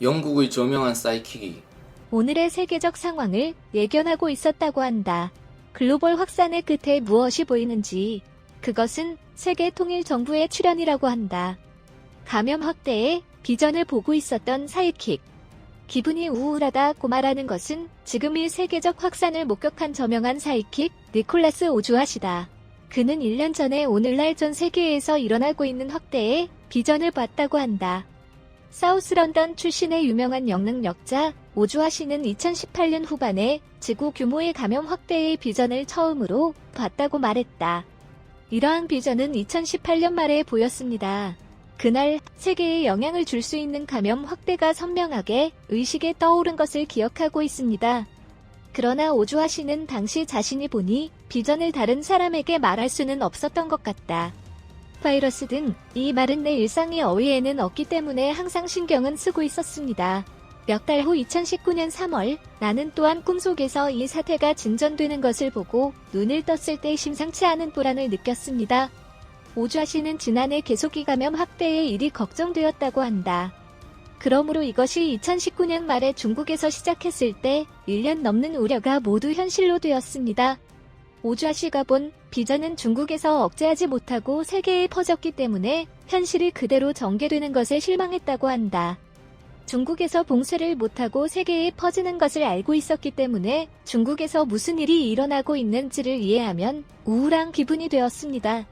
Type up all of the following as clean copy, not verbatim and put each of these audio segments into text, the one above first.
영국의 저명한 사이킥이 오늘의 세계적 상황을 예견하고 있었다고 한다. 글로벌 확산의 끝에 무엇이 보이는지 그것은 세계 통일 정부의 출현이라고 한다. 감염 확대에 비전을 보고 있었던 사이킥. 기분이 우울하다고 말하는 것은 지금 이 세계적 확산을 목격한 저명한 사이킥 니콜라스 오주아시다. 그는 1년 전에 오늘날 전 세계에서 일어나고 있는 확대에 비전을 봤다고 한다. 사우스 런던 출신의 유명한 영능력자 오주아 씨는 2018년 후반에 지구 규모의 감염 확대의 비전을 처음으로 봤다고 말했다. 이러한 비전은 2018년 말에 보였습니다. 그날 세계에 영향을 줄 수 있는 감염 확대가 선명하게 의식에 떠오른 것을 기억하고 있습니다. 그러나 오주아 씨는 당시 자신이 보니 비전을 다른 사람에게 말할 수는 없었던 것 같다. 바이러스 등 이 말은 내 일상의 어휘에는 없기 때문에 항상 신경은 쓰고 있었습니다. 몇 달 후 2019년 3월 나는 또한 꿈속에서 이 사태가 진전되는 것을 보고 눈을 떴을 때 심상치 않은 불안을 느꼈습니다. 오주아 씨는 지난해 개속기 감염 확대의 일이 걱정되었다고 한다. 그러므로 이것이 2019년 말에 중국에서 시작했을 때 1년 넘는 우려가 모두 현실로 되었습니다. 오주아 씨가 본 비전은 중국에서 억제하지 못하고 세계에 퍼졌기 때문에 현실이 그대로 전개되는 것에 실망했다고 한다. 중국에서 봉쇄를 못하고 세계에 퍼지는 것을 알고 있었기 때문에 중국에서 무슨 일이 일어나고 있는지를 이해하면 우울한 기분이 되었습니다.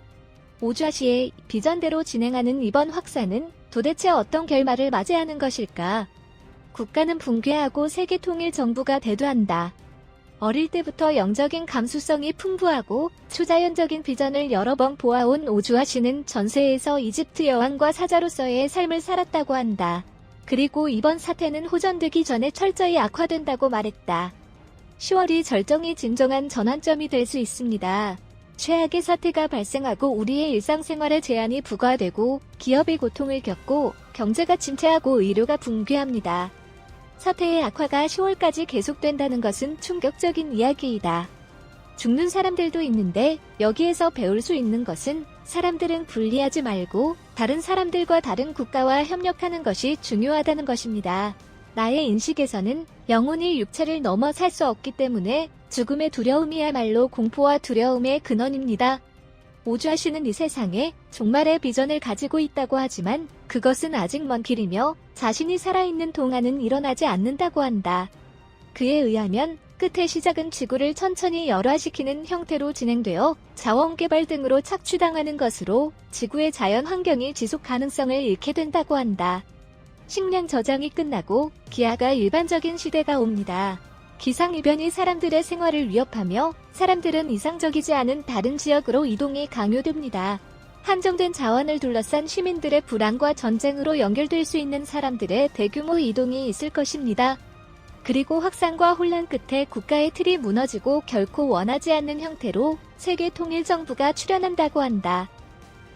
오주아 씨의 비전대로 진행하는 이번 확산은 도대체 어떤 결말을 맞이하는 것일까? 국가는 붕괴하고 세계 통일 정부가 대두한다. 어릴 때부터 영적인 감수성이 풍부하고 초자연적인 비전을 여러 번 보아온 오주아 씨는 전세에서 이집트 여왕과 사자로서의 삶을 살았다고 한다. 그리고 이번 사태는 호전되기 전에 철저히 악화된다고 말했다. 10월이 절정이 진정한 전환점이 될 수 있습니다. 최악의 사태가 발생하고 우리의 일상생활에 제한이 부과되고 기업이 고통을 겪고 경제가 침체하고 의료가 붕괴합니다. 사태의 악화가 10월까지 계속된다는 것은 충격적인 이야기이다. 죽는 사람들도 있는데 여기에서 배울 수 있는 것은 사람들은 분리하지 말고 다른 사람들과 다른 국가와 협력하는 것이 중요하다는 것입니다. 나의 인식에서는 영혼이 육체를 넘어 살 수 없기 때문에 죽음의 두려움이야말로 공포와 두려움의 근원입니다. 오주아 씨는 이 세상에 종말의 비전을 가지고 있다고 하지만 그것은 아직 먼 길이며 자신이 살아있는 동안은 일어나지 않는다고 한다. 그에 의하면 끝의 시작은 지구를 천천히 열화시키는 형태로 진행되어 자원개발 등으로 착취당하는 것으로 지구의 자연 환경이 지속 가능성을 잃게 된다고 한다. 식량 저장이 끝나고 기아가 일반적인 시대가 옵니다. 기상이변이 사람들의 생활을 위협하며 사람들은 이상적이지 않은 다른 지역으로 이동이 강요됩니다. 한정된 자원을 둘러싼 시민들의 불안과 전쟁으로 연결될 수 있는 사람들의 대규모 이동이 있을 것입니다. 그리고 확산과 혼란 끝에 국가의 틀이 무너지고 결코 원하지 않는 형태로 세계 통일 정부가 출현한다고 한다.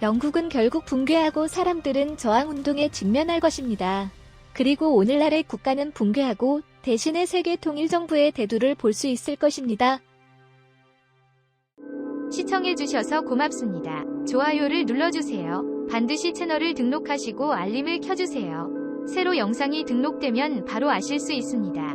영국은 결국 붕괴하고 사람들은 저항운동에 직면할 것입니다. 그리고 오늘날의 국가는 붕괴하고 대신에 세계 통일 정부의 대두를 볼 수 있을 것입니다. 시청해주셔서 고맙습니다. 좋아요를 눌러주세요. 반드시 채널을 등록하시고 알림을 켜주세요. 새로 영상이 등록되면 바로 아실 수 있습니다.